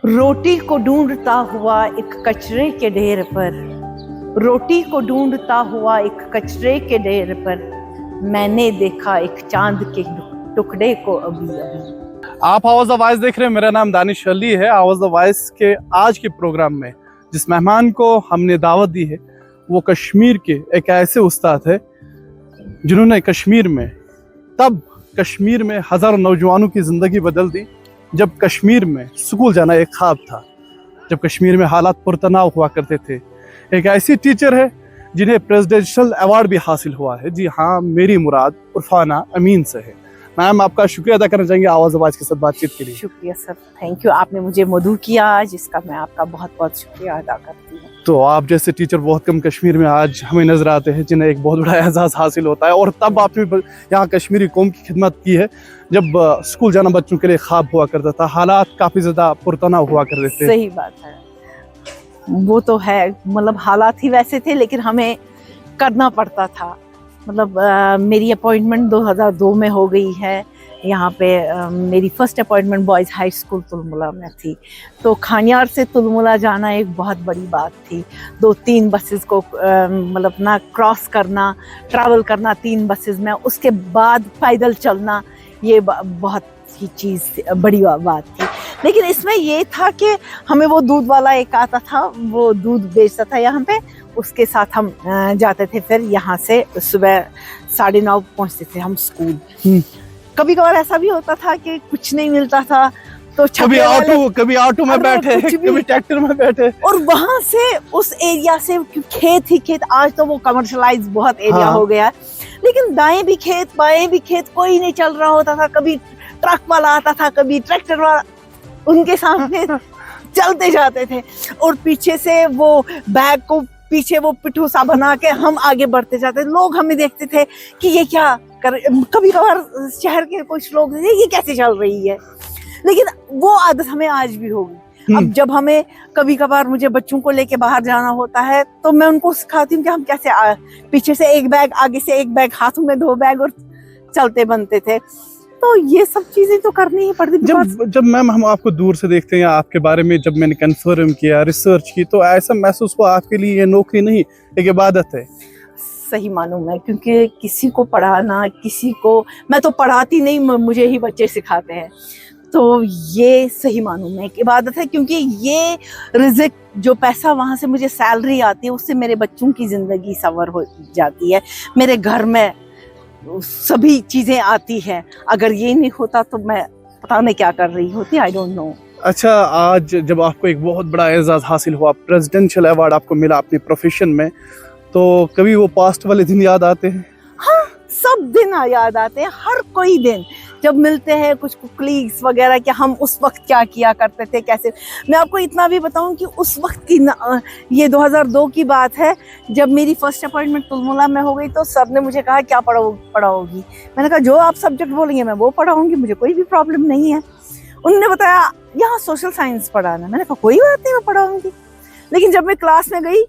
रोटी को ढूंढता हुआ एक कचरे के ढेर पर, रोटी को ढूंढता हुआ एक कचरे के ढेर पर, मैंने देखा एक चांद के टुकड़े को अभी अभी। आप आवाज़ द वॉइस देख रहे हैं। मेरा नाम दानिश अली है। आवाज़ द वॉइस के आज के प्रोग्राम में जिस मेहमान को हमने दावत दी है वो कश्मीर के एक ऐसे उस्ताद है जिन्होंने कश्मीर में हज़ारों नौजवानों की ज़िंदगी बदल दी। जब कश्मीर में स्कूल जाना एक ख्वाब था, जब कश्मीर में हालात पुरतनाव हुआ करते थे, एक ऐसी टीचर है जिन्हें प्रेसिडेंशियल अवार्ड भी हासिल हुआ है। जी हाँ, मेरी मुराद उरफाना अमीन से है। मैम, आपका शुक्रिया अदा करना चाहेंगे आवाज़ आवाज़ के साथ बातचीत के लिए। शुक्रिया सर, थैंक यू। आपने मुझे मदऊ किया, जिसका मैं आपका बहुत बहुत शुक्रिया अदा करती हूँ। तो आप जैसे टीचर बहुत कम कश्मीर में आज हमें नजर आते हैं जिन्हें एक बहुत बड़ा एजाज़ हासिल होता है, और तब आपने यहाँ कश्मीरी कौम की खिदमत की है जब स्कूल जाना बच्चों के लिए ख्वाब हुआ करता था, हालात काफ़ी ज़्यादा पुरतनाव हुआ करते थे। सही बात है, वो तो है। मतलब हालात ही वैसे थे, लेकिन हमें करना पड़ता था। मतलब मेरी अपॉइंटमेंट 2002 में हो गई है यहाँ पे। मेरी first appointment boys high school Tulmula में थी, तो खानियार से तुलमुला जाना एक बहुत बड़ी बात थी। 2-3 बसेस को मतलब ना क्रॉस करना, ट्रैवल करना 3 बसेस में, उसके बाद पैदल चलना, ये बहुत ही चीज़ बड़ी बात थी। लेकिन इसमें ये था कि हमें वो दूध वाला एक आता था, वो दूध बेचता था यहाँ पे, उसके साथ हम जाते थे। फिर यहाँ से सुबह 9:30 पहुँचते थे हम स्कूल। कभी कभार ऐसा भी होता था कि कुछ नहीं मिलता था, तो कभी ऑटो में बैठे, कभी ट्रैक्टर में बैठे, और वहां से उस एरिया से खेत ही खेत। आज तो वो कमर्शलाइज बहुत एरिया हो गया, लेकिन दाएं भी खेत बाएं भी खेत, कोई नहीं चल रहा होता था। कभी ट्रक वाला आता था, कभी ट्रैक्टर वाला, उनके सामने चलते जाते थे, और पीछे से वो बैग को पीछे वो पिट्ठू सा बना के हम आगे बढ़ते जाते। लोग हमें देखते थे कि ये क्या कर। कभी कभार शहर के कुछ लोग ये कैसे चल रही है, लेकिन वो आदत हमें आज भी होगी। अब जब हमें कभी कभार मुझे बच्चों को लेके बाहर जाना होता है, तो मैं उनको सिखाती हूँ कि हम कैसे पीछे से एक बैग, आगे से एक बैग, हाथों में 2 बैग, और चलते बनते थे। तो ये सब चीजें तो करनी ही पड़ती। जब मैम हम आपको दूर से देखते हैं, आपके बारे में जब मैंने कंफर्म किया, रिसर्च की, तो ऐसा महसूस हुआ आपके लिए ये नौकरी नहीं एक इबादत है। सही मानूं मैं, क्योंकि किसी को पढ़ाना, किसी को मैं तो पढ़ाती नहीं, मुझे ही बच्चे सिखाते हैं, तो ये सही मानूं मैं एक इबादत है। क्योंकि ये रिज़्क, जो पैसा वहाँ से मुझे सैलरी आती है, उससे मेरे बच्चों की ज़िंदगी सवर हो जाती है, मेरे घर में सभी चीज़ें आती हैं। अगर ये नहीं होता तो मैं पता नहीं क्या कर रही होती, आई डोंट नो। अच्छा, आज जब आपको एक बहुत बड़ा एजाज़ हासिल हुआ, प्रेसिडेंशियल अवार्ड आपको मिला अपने प्रोफेशन में, तो कभी वो पास्ट वाले दिन याद आते हैं? हाँ, सब दिन याद आते हैं, हर कोई दिन जब मिलते हैं कुछ कलीग्स वगैरह, कि हम उस वक्त क्या किया करते थे, कैसे। मैं आपको इतना भी बताऊं कि उस वक्त की ये 2002 की बात है, जब मेरी फर्स्ट अपॉइंटमेंट तुलमुला में हो गई, तो सर ने मुझे कहा क्या पढ़ाओगी। मैंने कहा जो आप सब्जेक्ट बोलेंगे मैं वो पढ़ाऊंगी, मुझे कोई भी प्रॉब्लम नहीं है। उन्होंने बताया यहाँ सोशल साइंस पढ़ाना। मैंने कहा कोई बात नहीं, मैं पढ़ाऊंगी। लेकिन जब मैं क्लास में गई,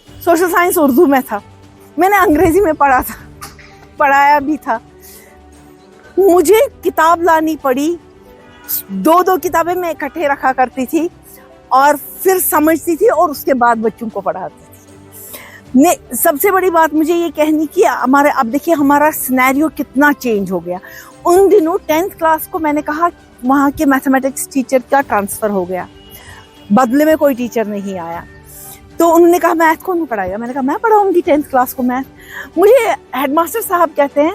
सोशल साइंस उर्दू में था, मैंने अंग्रेजी में पढ़ा था, पढ़ाया भी था। मुझे किताब लानी पड़ी, 2-2 किताबें मैं इकट्ठे रखा करती थी, और फिर समझती थी, और उसके बाद बच्चों को पढ़ाती थी। सबसे बड़ी बात मुझे ये कहनी कि हमारे, अब देखिए हमारा सिनेरियो कितना चेंज हो गया। उन दिनों 10th क्लास को मैंने कहा वहाँ के मैथमेटिक्स टीचर का ट्रांसफ़र हो गया, बदले में कोई टीचर नहीं आया, तो उन्होंने कहा मैथ कौन पढ़ाएगा। मैंने कहा मैं पढ़ाऊंगी 10th क्लास को मैथ। मुझे हेडमास्टर साहब कहते हैं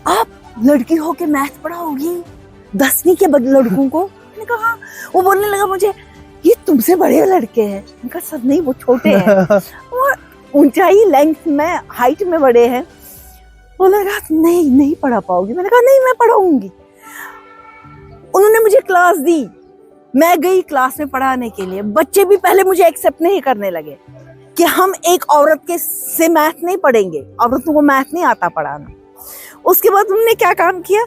आप लड़की हो के मैथ पढ़ाओगी 10वीं के लड़कों को। मैंने कहा, वो बोलने लगा मुझे ये तुमसे बड़े लड़के हैं। मैंने कहा सर नहीं, वो छोटे हैं, वो ऊंचाई लेंथ में हाइट में बड़े हैं। बोलने लगा नहीं पढ़ा पाओगी। मैंने कहा नहीं, मैं पढ़ाऊंगी। उन्होंने मुझे क्लास दी, मैं गई क्लास में पढ़ाने के लिए। बच्चे भी पहले मुझे एक्सेप्ट नहीं करने लगे कि हम एक औरत के से मैथ नहीं पढ़ेंगे, औरतों को मैथ नहीं आता पढ़ाना। उसके बाद उन्होंने क्या काम किया,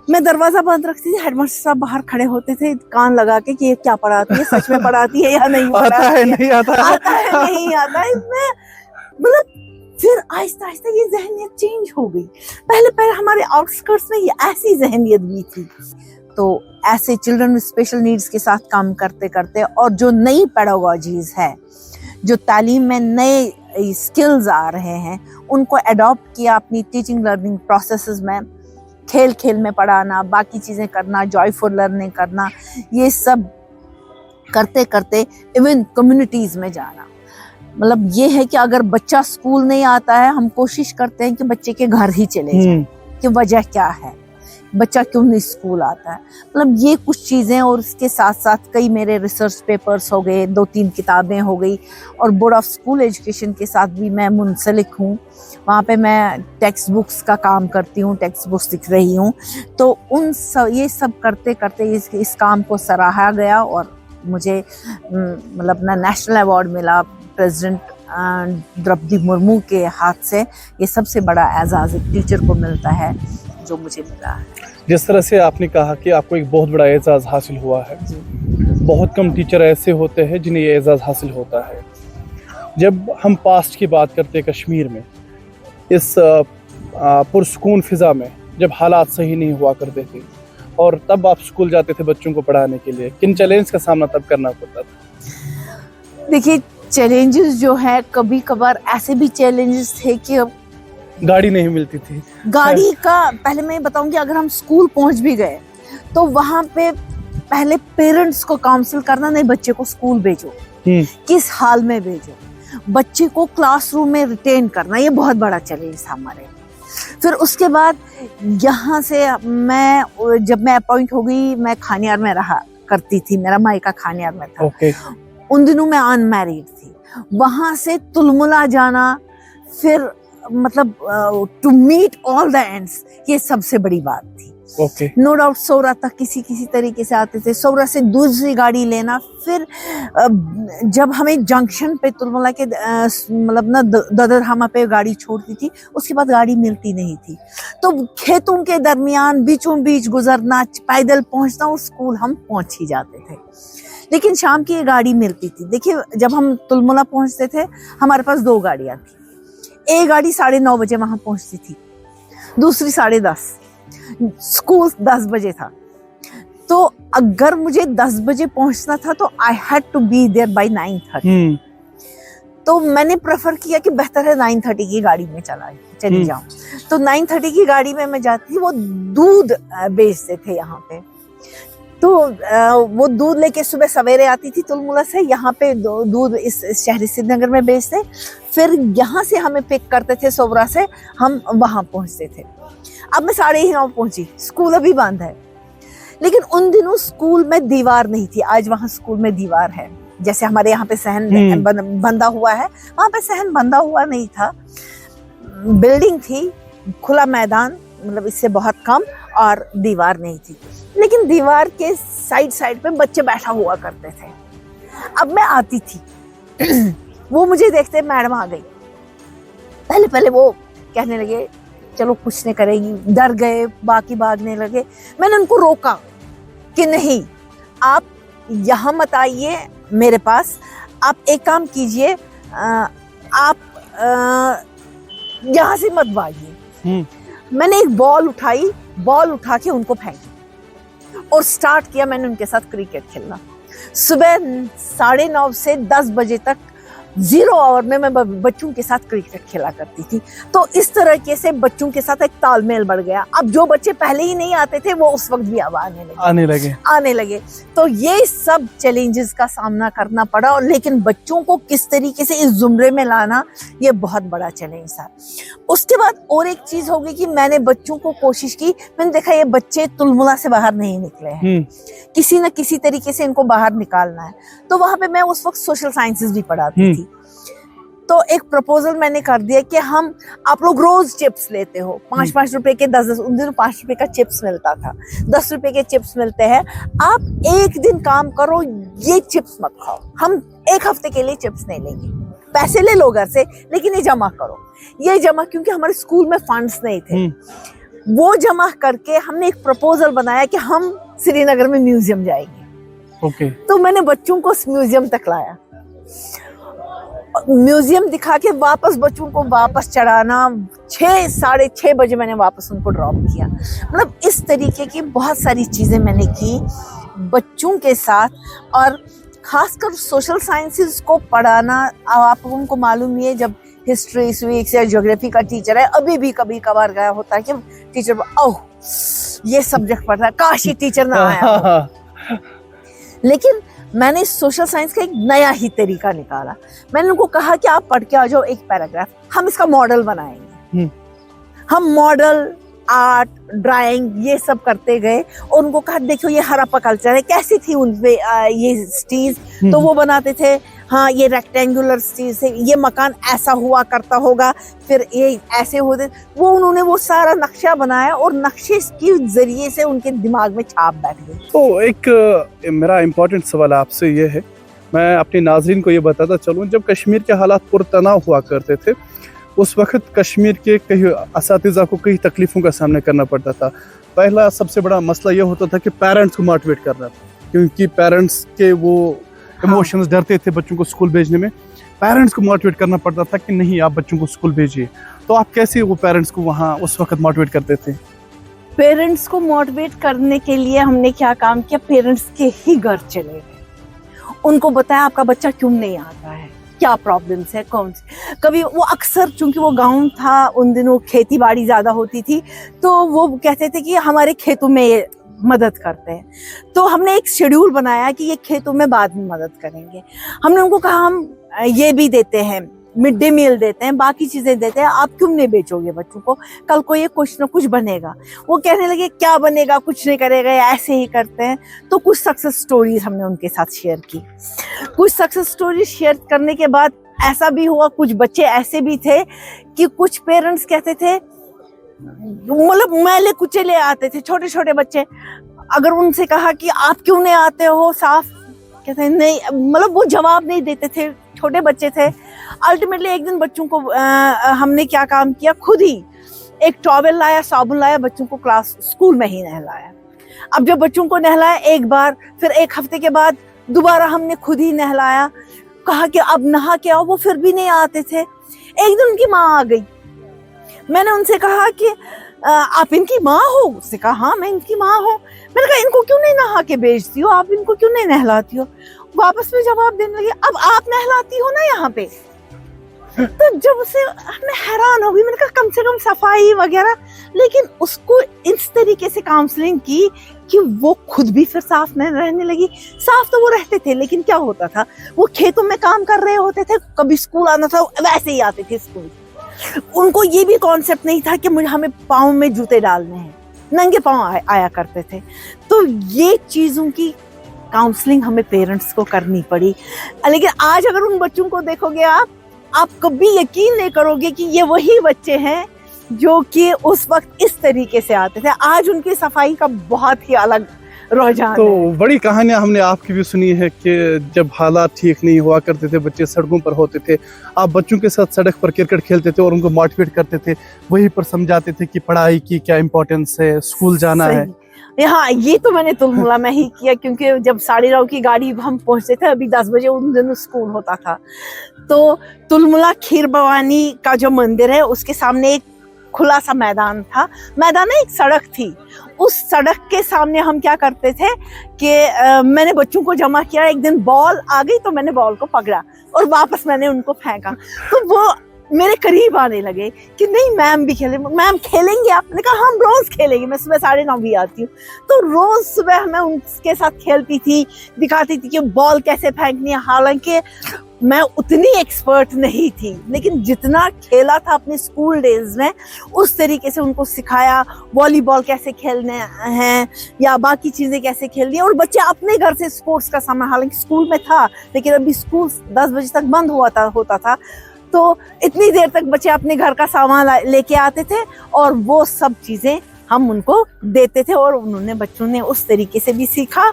मैं दरवाजा बंद रखती थी, हेडमास्टर साहब बाहर खड़े होते थे कान लगा के कि ये क्या पढ़ाती है, सच में पढ़ाती है या नहीं आता है नहीं आता है। मैं मतलब फिर आहिस्ता आहिस्ता ये जहनियत चेंज हो गई। पहले हमारे आउटस्कर्ट्स में ये ऐसी जहनियत भी थी। تو ایسے چلڈرن with اسپیشل نیڈس کے ساتھ کام کرتے کرتے اور جو نئی پیڈاگوجیز ہے، جو تعلیم میں نئے اسکلز آ رہے ہیں، ان کو اڈاپٹ کیا اپنی ٹیچنگ لرننگ پروسیسز میں، کھیل کھیل میں پڑھانا، باقی چیزیں کرنا، جوائے فل لرننگ کرنا، یہ سب کرتے کرتے ایون کمیونٹیز میں جانا. مطلب یہ ہے کہ اگر بچہ اسکول نہیں آتا ہے، ہم کوشش کرتے ہیں کہ بچے کے گھر ہی چلے جائیں کہ وجہ کیا ہے، بچہ کیوں نہیں اسکول آتا ہے. مطلب یہ کچھ چیزیں، اور اس کے ساتھ ساتھ کئی میرے ریسرچ پیپرز ہو گئے، 2-3 کتابیں ہو گئی، اور بورڈ آف اسکول ایجوکیشن کے ساتھ بھی میں منسلک ہوں. وہاں پہ میں ٹیکسٹ بکس کا کام کرتی ہوں، ٹیکسٹ بکس لکھ رہی ہوں. تو یہ سب کرتے کرتے اس کام کو سراہا گیا، اور مجھے مطلب اپنا نیشنل ایوارڈ ملا پریزیڈنٹ درپدی مرمو کے ہاتھ سے. یہ سب سے بڑا اعزاز ایک ٹیچر کو ملتا ہے جو مجھے ملا ہے. جس طرح سے آپ نے کہا کہ آپ کو ایک بہت بڑا اعزاز حاصل ہوا ہے، بہت کم ٹیچر ایسے ہوتے ہیں جنہیں یہ اعزاز حاصل ہوتا ہے. جب ہم پاسٹ کی بات کرتے ہیں کشمیر میں، اس پرسکون فضا میں، جب حالات صحیح نہیں ہوا کرتے تھے اور تب آپ اسکول جاتے تھے بچوں کو پڑھانے کے لیے، کن چیلنج کا سامنا تب کرنا پڑتا تھا؟ دیکھیے چیلنجز جو ہے، کبھی کبھار ایسے بھی چیلنجز تھے کہ گاڑی نہیں ملتی تھی. گاڑی کا پہلے میں بتاؤں کہ اگر ہم اسکول پہنچ بھی گئے تو وہاں پہ پہلے پیرنٹس کو کاؤنسل کرنا، نہیں بچے کو اسکول بھیجو، کس حال میں بھیجو، بچے کو کلاس روم میں ریٹین کرنا، یہ بہت بڑا چیلنج تھا ہمارے. پھر اس کے بعد یہاں سے جب میں اپوائنٹ ہو گئی، میں کھانیار میں رہا کرتی تھی، میرا مائکا کھانیار میں تھا. ان دنوں میں ان میریڈ تھی. وہاں سے تلملا جانا، پھر مطلب to meet all the ends, یہ سب سے بڑی بات تھی. نو ڈاؤٹ سورا تک کسی طریقے سے آتے تھے، سورا سے دوسری گاڑی لینا. پھر جب ہمیں جنکشن پہ تلملا کے مطلب نا ددرہما پہ گاڑی چھوڑتی تھی، اس کے بعد گاڑی ملتی نہیں تھی، تو کھیتوں کے درمیان بیچوں بیچ گزرنا، پیدل پہنچنا، اور اسکول ہم پہنچ ہی جاتے تھے. لیکن شام کی یہ گاڑی ملتی تھی. دیکھیے جب ہم تلملا پہنچتے تھے، ہمارے پاس 2 گاڑیاں تھیں. ایک گاڑی 9:30 بجے وہاں پہنچتی تھی، دوسری 10:30. اسکول 10 بجے تھا. تو اگر مجھے 10 بجے پہنچنا تھا تو I had to be there by 9:30. تو میں نے پریفر کیا کہ بہتر ہے 9:30 کی گاڑی میں چلی جاؤں. تو 9:30 کی گاڑی میں جاتی تھی. وہ دودھ بیچتے تھے یہاں پہ، تو وہ دودھ لے کے صبح سویرے آتی تھی تلملا سے، یہاں پہ دودھ اس شہری سری نگر میں بیچتے. پھر یہاں سے ہمیں پک کرتے تھے سورا سے، ہم وہاں پہنچتے تھے. اب میں 9:30 پہنچی، اسکول ابھی بند ہے. لیکن ان دنوں اسکول میں دیوار نہیں تھی. آج وہاں اسکول میں دیوار ہے، جیسے ہمارے یہاں پہ صحن بندہ ہوا ہے، وہاں پہ صحن بندہ ہوا نہیں تھا. بلڈنگ تھی، کھلا میدان، مطلب اس سے بہت کم، اور دیوار نہیں تھی. لیکن دیوار کے سائڈ پہ بچے بیٹھا ہوا کرتے تھے. اب میں آتی تھی، وہ مجھے دیکھتے میڈم آ گئی. پہلے وہ کہنے لگے چلو کچھ نہیں کرے گی، ڈر گئے، باقی بھاگنے لگے. میں نے ان کو روکا کہ نہیں، آپ یہاں مت آئیے میرے پاس، آپ ایک کام کیجئے، آپ یہاں سے مت بھاگیے. میں نے ایک بال اٹھا کے ان کو پھینکی اور سٹارٹ کیا میں نے ان کے ساتھ کرکٹ کھیلنا. صبح 9:30 سے 10 بجے تک 0 آور میں بچوں کے ساتھ کرکٹ کھیلا کرتی تھی. تو اس طریقے سے بچوں کے ساتھ ایک تال میل بڑھ گیا. اب جو بچے پہلے ہی نہیں آتے تھے وہ اس وقت بھی اب آنے لگے. تو یہ سب چیلنجز کا سامنا کرنا پڑا. اور لیکن بچوں کو کس طریقے سے اس زمرے میں لانا، یہ بہت بڑا چیلنج تھا. اس کے بعد اور ایک چیز ہوگی کہ میں نے بچوں کو کوشش کی، میں نے دیکھا یہ بچے تلملا سے باہر نہیں نکلے ہیں، کسی نہ کسی طریقے سے ان کو باہر نکالنا ہے. تو وہاں پہ میں اس وقت سوشل سائنسز بھی پڑھاتی تھی. تو ایک پروپوزل میں نے کر دیا کہ آپ لوگ روز چپس لیتے ہو، 5 روپے کے 10 ان دنوں 5 روپے کا چپس ملتا تھا، 10 روپے کے چپس ملتے ہیں. آپ ایک دن کام کرو، یہ چپس مت کھاؤ، ہم 1 ہفتے کے لیے چپس نہیں لیں گے، پیسے لے لو گھر سے لیکن یہ جمع کرو. یہ جمع کیونکہ ہمارے اسکول میں فنڈز نہیں تھے، وہ جمع کر کے ہم نے ایک پروپوزل بنایا کہ ہم سری نگر میں میوزیم جائیں گے. تو میں نے بچوں کو اس میوزیم تک لایا म्यूजियम दिखा के वापस बच्चों को वापस चढ़ाना, 6-6:30 बजे मैंने वापस उनको ड्रॉप किया। मतलब इस तरीके की बहुत सारी चीज़ें मैंने की बच्चों के साथ। और खासकर सोशल साइंसेस को पढ़ाना, आप उनको मालूम ही है, जब हिस्ट्री, सिविक्स या ज्योग्राफी का टीचर है, अभी भी कभी कभार गया होता है कि टीचर ओह ये सब्जेक्ट पढ़ता है, काश ये टीचर ना आया। लेकिन मैंने सोशल साइंस का एक नया ही तरीका निकाला। मैंने उनको कहा कि आप पढ़ के आ जाओ एक पैराग्राफ, हम इसका मॉडल बनाएंगे। हम मॉडल, आर्ट, ड्राइंग ये सब करते गए और उनको कहा देखो ये हड़प्पा कल्चर है, कैसी थी उनपे ये चीज, तो वो बनाते थे, हाँ ये रेक्टेंगुलर चीज है, ये मकान ऐसा हुआ करता होगा, फिर ये ऐसे होते, वो उन्होंने वो सारा नक्शा बनाया और नक्शे के जरिए से उनके दिमाग में छाप बैठ गई। तो एक मेरा इम्पोर्टेंट सवाल आपसे ये है, मैं अपने नाजरीन को ये बताता चलूँ, जब कश्मीर के हालात पुरतनाव हुआ करते थे उस वक्त कश्मीर के कई असातिज़ा को कई तकलीफ़ों का सामना करना पड़ता था। पहला सबसे बड़ा मसला ये होता था कि पेरेंट्स को मोटिवेट करना, क्योंकि पेरेंट्स के वो इमोशंस डरते थे बच्चों को स्कूल भेजने में। पेरेंट्स को मोटिवेट करना पड़ता था कि नहीं आप बच्चों को स्कूल भेजिए। तो आप कैसे वो पेरेंट्स को वहाँ उस वक्त मोटिवेट करते थे? पेरेंट्स को मोटिवेट करने के लिए हमने क्या काम किया, पेरेंट्स के ही घर चले गए, उनको बताया आपका बच्चा क्यों नहीं आता है, क्या प्रॉब्लम्स है, कौन सी। कभी वो अक्सर, चूंकि वो गांव था उन दिनों, खेती बाड़ी ज्यादा होती थी, तो वो कहते थे कि हमारे खेतों में ये मदद करते हैं। तो हमने एक शेड्यूल बनाया कि ये खेतों में बाद में मदद करेंगे। हमने उनको कहा हम ये भी देते हैं, मिड डे मील देते हैं, बाकी चीजें देते हैं, आप क्यों नहीं बेचोगे बच्चों को, कल को ये कुछ ना कुछ बनेगा। वो कहने लगे क्या बनेगा, कुछ नहीं करेगा, ऐसे ही करते हैं। तो कुछ सक्सेस स्टोरीज हमने उनके साथ शेयर की। कुछ सक्सेस स्टोरी शेयर करने के बाद ऐसा भी हुआ, कुछ बच्चे ऐसे भी थे कि कुछ पेरेंट्स कहते थे, मतलब मैले कुचले आते थे, छोटे छोटे बच्चे, अगर उनसे कहा कि आप क्यों नहीं आते हो, साफ कहते नहीं, मतलब वो जवाब नहीं देते थे, छोटे बच्चे थे। अल्टीमेटली एक दिन बच्चों को हमने क्या काम किया, खुद ही एक टॉवेल लाया, साबुन लाया, बच्चों को स्कूल में ही नहलाया। अब जब बच्चों को नहलाया एक बार, फिर एक हफ्ते के बाद दोबारा हमने खुद ही नहलाया, कहा कि अब नहा के आओ, वो फिर भी नहीं आते थे। एक दिन उनकी माँ आ गई, मैंने उनसे कहा कि आप इनकी माँ हो? उसने कहा हाँ मैं इनकी माँ हूँ। मैंने कहा इनको क्यों नहीं नहा के भेजती हो, आप इनको क्यों नहीं नहलाती हो? वापस में जवाब देने लगी, अब आप नहलाती हो ना यहाँ पे। तो जब उसे मैं हैरान हो गई, मैंने कहा कम से कम सफाई वगैरह, लेकिन उसको इस तरीके से काउंसलिंग की कि वो खुद भी फिर साफ नहीं रहने लगी। साफ तो वो रहते थे, लेकिन क्या होता था, वो खेतों में काम कर रहे होते थे, कभी स्कूल आना था वैसे ही आते थे स्कूल। उनको ये भी कॉन्सेप्ट नहीं था कि मुझे हमें पाँव में जूते डालने हैं, नंगे पाँव आया करते थे। तो ये चीजों की काउंसलिंग हमें पेरेंट्स को करनी पड़ी। लेकिन आज अगर उन बच्चों को देखोगे आप कभी यकीन नहीं करोगे कि ये वही बच्चे हैं जो कि उस वक्त इस तरीके से आते थे। आज उनकी सफाई का बहुत ही अलग रुझान है। तो बड़ी कहानियां हमने आपकी भी सुनी है कि जब हालात ठीक नहीं हुआ करते थे, बच्चे सड़कों पर होते थे, आप बच्चों के साथ सड़क पर क्रिकेट खेलते थे और उनको मोटिवेट करते थे, वहीं पर समझाते थे कि पढ़ाई की क्या इम्पोर्टेंस है, स्कूल जाना है। हाँ, ये तो मैंने तुलमुला में ही किया, क्योंकि जब 9:30 की गाड़ी हम पहुंचते थे, अभी 10 बजे उन दिनों स्कूल होता था। तो तुलमुला खीर भवानी का जो मंदिर है उसके सामने एक खुला सा मैदान था, मैदान एक सड़क थी। उस सड़क के सामने हम क्या करते थे कि मैंने बच्चों को जमा किया, एक दिन बॉल आ गई तो मैंने बॉल को पकड़ा और वापस मैंने उनको फेंका, तो वो मेरे करीब आने लगे कि नहीं मैम भी खेलें, मैम खेलेंगे? आपने कहा हम रोज खेलेंगे, मैं सुबह 9:30 भी आती हूँ। तो रोज सुबह मैं उनके साथ खेलती थी, दिखाती थी कि बॉल कैसे फेंकनी है। हालांकि मैं उतनी एक्सपर्ट नहीं थी, लेकिन जितना खेला था अपने स्कूल डेज में उस तरीके से उनको सिखाया, वॉलीबॉल कैसे खेलने हैं या बाकी चीजें कैसे खेलनी है। और बच्चे अपने घर से स्पोर्ट्स का सामान, हालांकि स्कूल में था लेकिन अभी स्कूल 10 बजे तक बंद होता था, तो इतनी देर तक बच्चे अपने घर का सामान लेके आते थे और वो सब चीजें हम उनको देते थे और उन्होंने, बच्चों ने उस तरीके से भी सीखा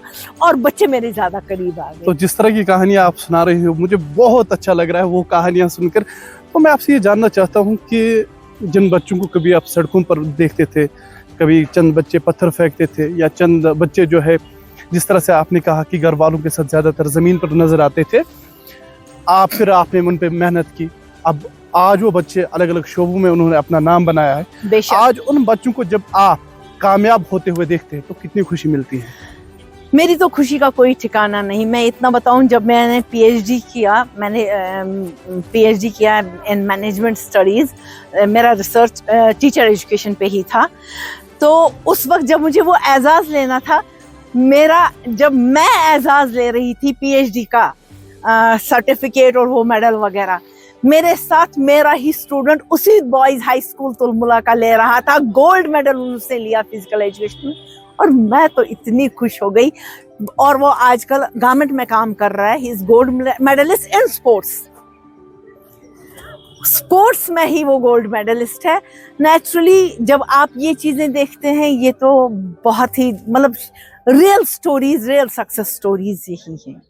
और बच्चे मेरे ज्यादा करीब आ गए। तो जिस तरह की कहानियां आप सुना रही हो मुझे बहुत अच्छा लग रहा है वो कहानियां सुनकर। तो मैं आपसे ये जानना चाहता हूँ कि जिन बच्चों को कभी आप सड़कों पर देखते थे, कभी चंद बच्चे पत्थर फेंकते थे या चंद बच्चे जो है जिस तरह से आपने कहा कि घर वालों के साथ ज्यादातर जमीन पर नजर आते थे, फिर आपने उन पे मेहनत की, अब आज वो बच्चे अलग अलग शोबों में उन्होंने अपना नाम बनाया है। बेशक। आज उन बच्चों को जब आप कामयाब होते हुए देखते हैं तो कितनी खुशी मिलती है? मेरी तो खुशी का कोई ठिकाना नहीं। मैं इतना बताऊं, जब मैंने पीएचडी किया इन मैनेजमेंट स्टडीज, मेरा रिसर्च टीचर एजुकेशन पे ही था, तो उस वक्त जब मुझे वो एजाज़ लेना था, जब मैं एजाज़ ले रही थी पीएचडी का सर्टिफिकेट और वो मेडल वगैरह, मेरे साथ मेरा ही स्टूडेंट उसी बॉयज हाई स्कूल तुलमुला का ले रहा था, गोल्ड मेडल उसने लिया फिजिकल एजुकेशन में, और मैं तो इतनी खुश हो गई। और वो आजकल गवर्नमेंट में काम कर रहा है, he is gold medallist in sports में ही वो गोल्ड मेडलिस्ट है। नेचुरली जब आप ये चीजें देखते हैं, ये तो बहुत ही मतलब real stories, real success stories यही हैं।